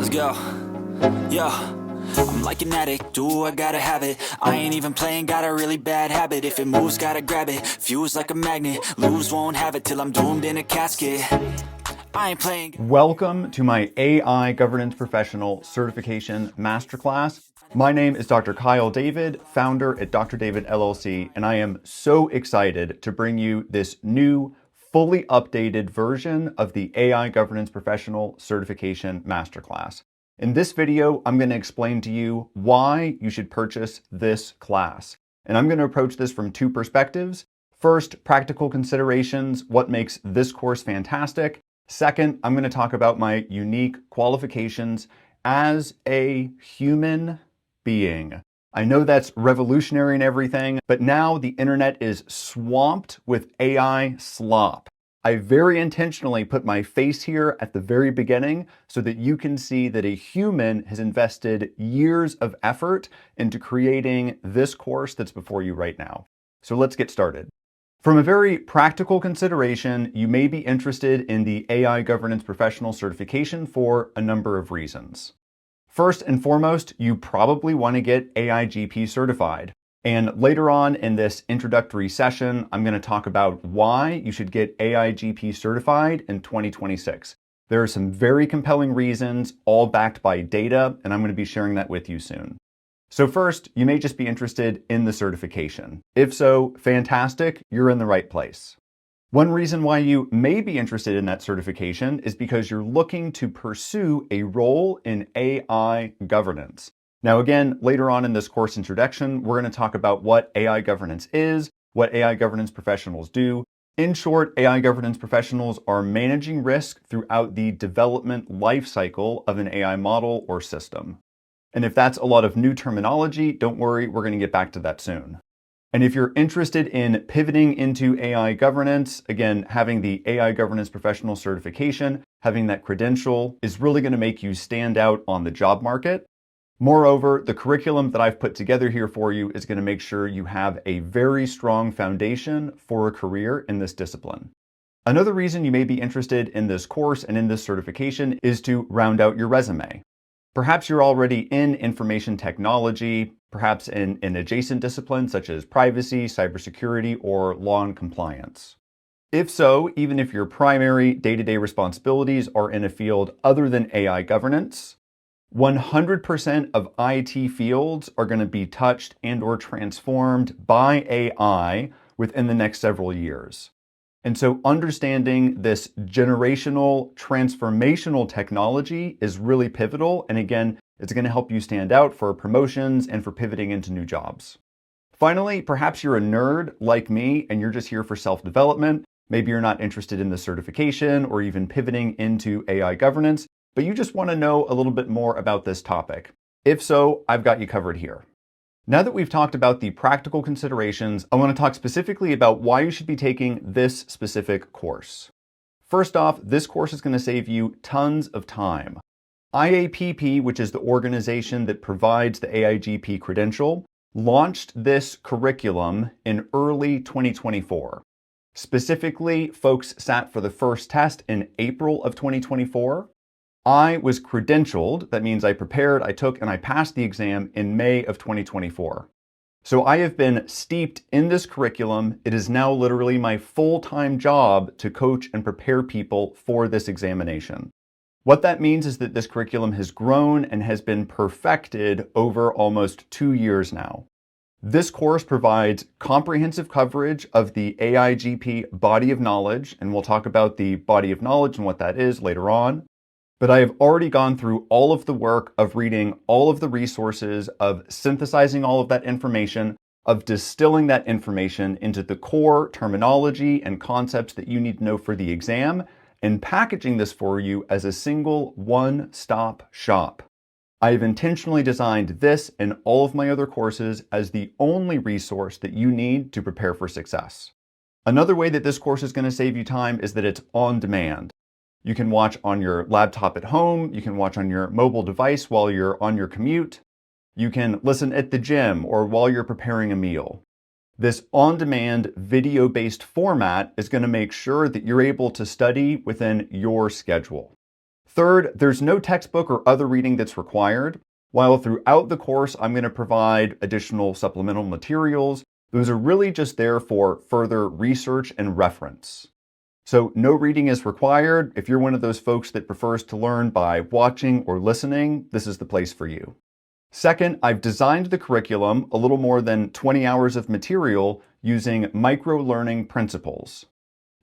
Let's go. Yo, I'm like an addict, do I gotta have it. I ain't even playing, got a really bad habit. If it moves, gotta grab it, fuse like a magnet. Lose, won't have it till I'm doomed in a casket. I ain't playing. Welcome to my AI Governance Professional Certification Masterclass. My name is Dr. Kyle David, founder at Dr. David LLC, and I am so excited to bring you this new, fully updated version of the AI Governance Professional Certification Masterclass. In this video, I'm going to explain to you why you should purchase this class. And I'm going to approach this from two perspectives. First, practical considerations, what makes this course fantastic. Second, I'm going to talk about my unique qualifications as a human being. I know that's revolutionary and everything, but now the internet is swamped with AI slop. I very intentionally put my face here at the very beginning so that you can see that a human has invested years of effort into creating this course that's before you right now. So let's get started. From a very practical consideration, you may be interested in the AI Governance Professional Certification for a number of reasons. First and foremost, you probably want to get AIGP certified. And later on in this introductory session, I'm going to talk about why you should get AIGP certified in 2026. There are some very compelling reasons, all backed by data, and I'm going to be sharing that with you soon. So first, you may just be interested in the certification. If so, fantastic, you're in the right place. One reason why you may be interested in that certification is because you're looking to pursue a role in AI governance. Now again, later on in this course introduction, we're going to talk about what AI governance is, what AI governance professionals do. In short, AI governance professionals are managing risk throughout the development lifecycle of an AI model or system. And if that's a lot of new terminology, don't worry, we're going to get back to that soon. And if you're interested in pivoting into AI governance, again, having the AI Governance Professional Certification, having that credential is really going to make you stand out on the job market. Moreover, the curriculum that I've put together here for you is going to make sure you have a very strong foundation for a career in this discipline. Another reason you may be interested in this course and in this certification is to round out your resume. Perhaps you're already in information technology, perhaps in an adjacent discipline such as privacy, cybersecurity, or law and compliance. If so, even if your primary day-to-day responsibilities are in a field other than AI governance, 100% of IT fields are going to be touched and or transformed by AI within the next several years. And so understanding this generational, transformational technology is really pivotal. And again, it's going to help you stand out for promotions and for pivoting into new jobs. Finally, perhaps you're a nerd like me and you're just here for self-development. Maybe you're not interested in the certification or even pivoting into AI governance, but you just want to know a little bit more about this topic. If so, I've got you covered here. Now that we've talked about the practical considerations, I want to talk specifically about why you should be taking this specific course. First off, this course is going to save you tons of time. IAPP, which is the organization that provides the AIGP credential, launched this curriculum in early 2024. Specifically, folks sat for the first test in April of 2024. I was credentialed, that means I prepared, I took, and I passed the exam in May of 2024. So I have been steeped in this curriculum. It is now literally my full-time job to coach and prepare people for this examination. What that means is that this curriculum has grown and has been perfected over almost 2 years now. This course provides comprehensive coverage of the AIGP body of knowledge, and we'll talk about the body of knowledge and what that is later on. But I have already gone through all of the work of reading all of the resources, of synthesizing all of that information, of distilling that information into the core terminology and concepts that you need to know for the exam, and packaging this for you as a single one-stop shop. I have intentionally designed this and all of my other courses as the only resource that you need to prepare for success. Another way that this course is going to save you time is that it's on demand. You can watch on your laptop at home, you can watch on your mobile device while you're on your commute, you can listen at the gym or while you're preparing a meal. This on-demand video-based format is going to make sure that you're able to study within your schedule. Third, there's no textbook or other reading that's required. While throughout the course, I'm going to provide additional supplemental materials, those are really just there for further research and reference. So no reading is required. If you're one of those folks that prefers to learn by watching or listening, this is the place for you. Second, I've designed the curriculum, a little more than 20 hours of material, using micro-learning principles.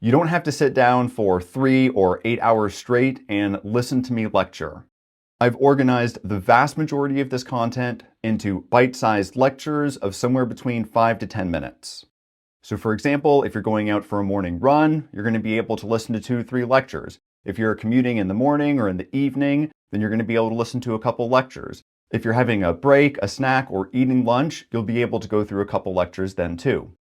You don't have to sit down for 3 or 8 hours straight and listen to me lecture. I've organized the vast majority of this content into bite-sized lectures of somewhere between 5 to 10 minutes. So for example, if you're going out for a morning run, you're going to be able to listen to 2 to 3 lectures. If you're commuting in the morning or in the evening, then you're going to be able to listen to a couple lectures. If you're having a break, a snack, or eating lunch, you'll be able to go through a couple lectures then too.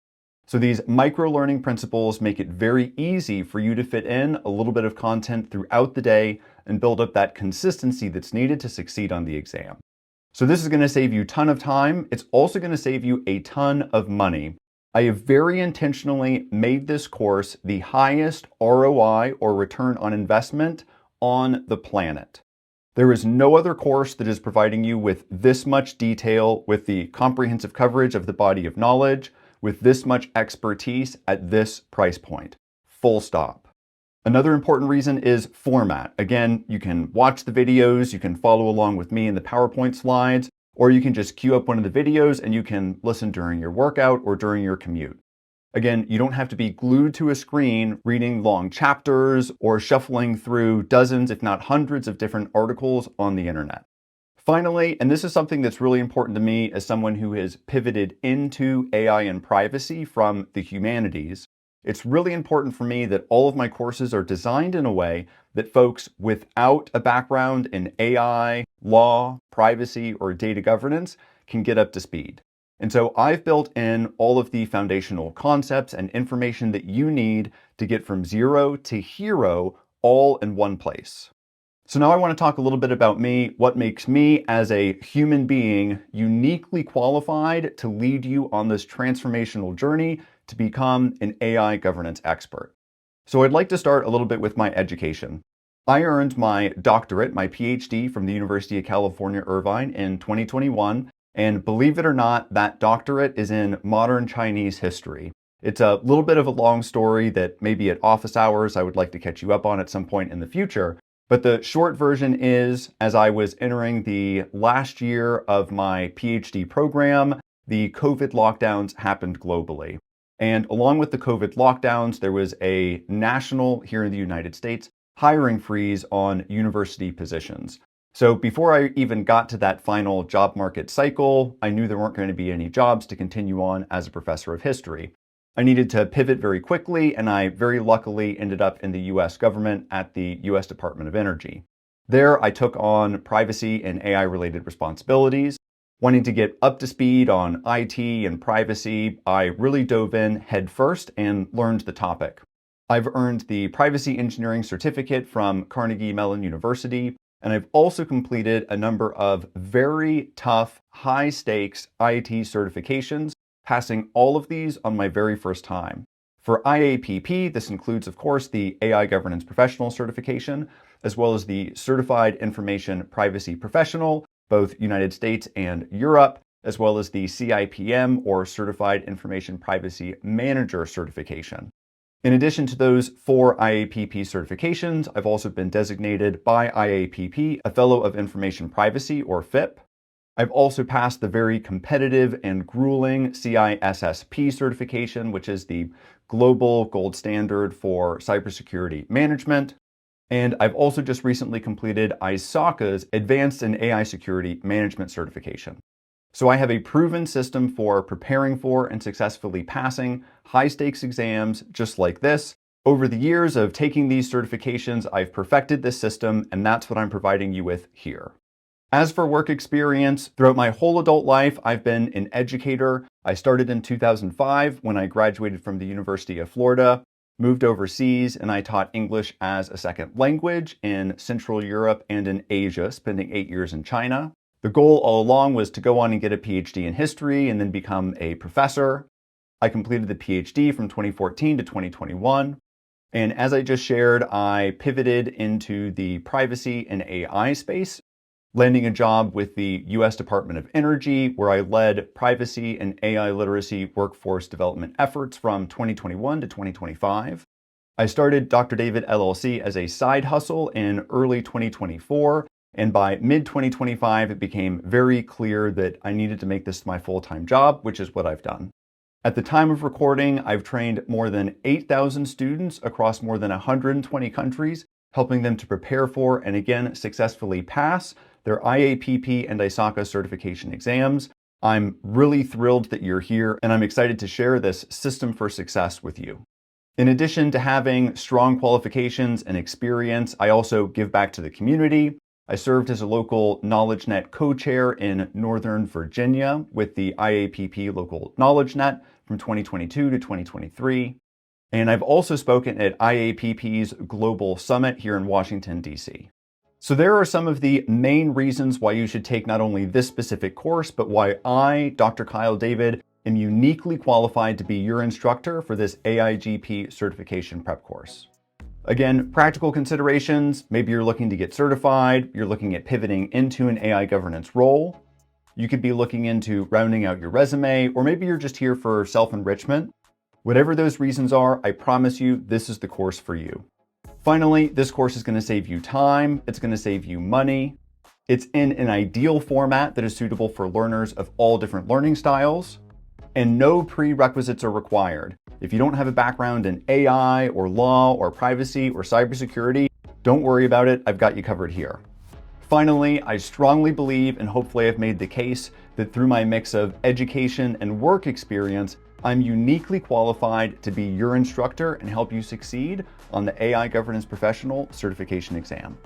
So these micro-learning principles make it very easy for you to fit in a little bit of content throughout the day and build up that consistency that's needed to succeed on the exam. So this is going to save you a ton of time. It's also going to save you a ton of money. I have very intentionally made this course the highest ROI or return on investment on the planet. There is no other course that is providing you with this much detail, with the comprehensive coverage of the body of knowledge, with this much expertise at this price point. Full stop. Another important reason is format. Again, you can watch the videos, you can follow along with me in the PowerPoint slides, or you can just queue up one of the videos and you can listen during your workout or during your commute. Again, you don't have to be glued to a screen reading long chapters or shuffling through dozens, if not hundreds, of different articles on the internet. Finally, and this is something that's really important to me as someone who has pivoted into AI and privacy from the humanities, it's really important for me that all of my courses are designed in a way that folks without a background in AI, law, privacy, or data governance can get up to speed. And so I've built in all of the foundational concepts and information that you need to get from zero to hero all in one place. So now I want to talk a little bit about me, what makes me as a human being uniquely qualified to lead you on this transformational journey to become an AI governance expert. So I'd like to start a little bit with my education. I earned my doctorate, my PhD from the University of California, Irvine in 2021. And believe it or not, that doctorate is in modern Chinese history. It's a little bit of a long story that maybe at office hours I would like to catch you up on at some point in the future. But the short version is, as I was entering the last year of my PhD program, the COVID lockdowns happened globally. And along with the COVID lockdowns, there was a national, here in the United States, hiring freeze on university positions. So before I even got to that final job market cycle, I knew there weren't going to be any jobs to continue on as a professor of history. I needed to pivot very quickly, and I very luckily ended up in the US government at the US Department of Energy. There, I took on privacy and AI-related responsibilities. Wanting to get up to speed on IT and privacy, I really dove in headfirst and learned the topic. I've earned the Privacy Engineering Certificate from Carnegie Mellon University, and I've also completed a number of very tough, high-stakes IT certifications, passing all of these on my very first time. For IAPP, this includes, of course, the AI Governance Professional Certification, as well as the Certified Information Privacy Professional, both United States and Europe, as well as the CIPM, or Certified Information Privacy Manager Certification. In addition to those 4 IAPP certifications, I've also been designated by IAPP a Fellow of Information Privacy, or FIP. I've also passed the very competitive and grueling CISSP certification, which is the global gold standard for cybersecurity management. And I've also just recently completed ISACA's Advanced in AI Security Management certification. So I have a proven system for preparing for and successfully passing high-stakes exams just like this. Over the years of taking these certifications, I've perfected this system, and that's what I'm providing you with here. As for work experience, throughout my whole adult life, I've been an educator. I started in 2005 when I graduated from the University of Florida, moved overseas, and I taught English as a second language in Central Europe and in Asia, spending 8 years in China. The goal all along was to go on and get a PhD in history and then become a professor. I completed the PhD from 2014 to 2021. And as I just shared, I pivoted into the privacy and AI space, landing a job with the US Department of Energy, where I led privacy and AI literacy workforce development efforts from 2021 to 2025. I started Dr. David LLC as a side hustle in early 2024, and by mid-2025, it became very clear that I needed to make this my full-time job, which is what I've done. At the time of recording, I've trained more than 8,000 students across more than 120 countries, helping them to prepare for and again successfully pass their IAPP and ISACA certification exams. I'm really thrilled that you're here, and I'm excited to share this system for success with you. In addition to having strong qualifications and experience, I also give back to the community. I served as a local KnowledgeNet co-chair in Northern Virginia with the IAPP local KnowledgeNet from 2022 to 2023. And I've also spoken at IAPP's Global Summit here in Washington, D.C. So there are some of the main reasons why you should take not only this specific course, but why I, Dr. Kyle David, am uniquely qualified to be your instructor for this AIGP certification prep course. Again, practical considerations, maybe you're looking to get certified, you're looking at pivoting into an AI governance role, you could be looking into rounding out your resume, or maybe you're just here for self-enrichment. Whatever those reasons are, I promise you this is the course for you. Finally, this course is going to save you time, it's going to save you money, it's in an ideal format that is suitable for learners of all different learning styles, and no prerequisites are required. If you don't have a background in AI or law or privacy or cybersecurity, don't worry about it, I've got you covered here. Finally, I strongly believe, and hopefully I've made the case, that through my mix of education and work experience, I'm uniquely qualified to be your instructor and help you succeed on the AI Governance Professional Certification exam.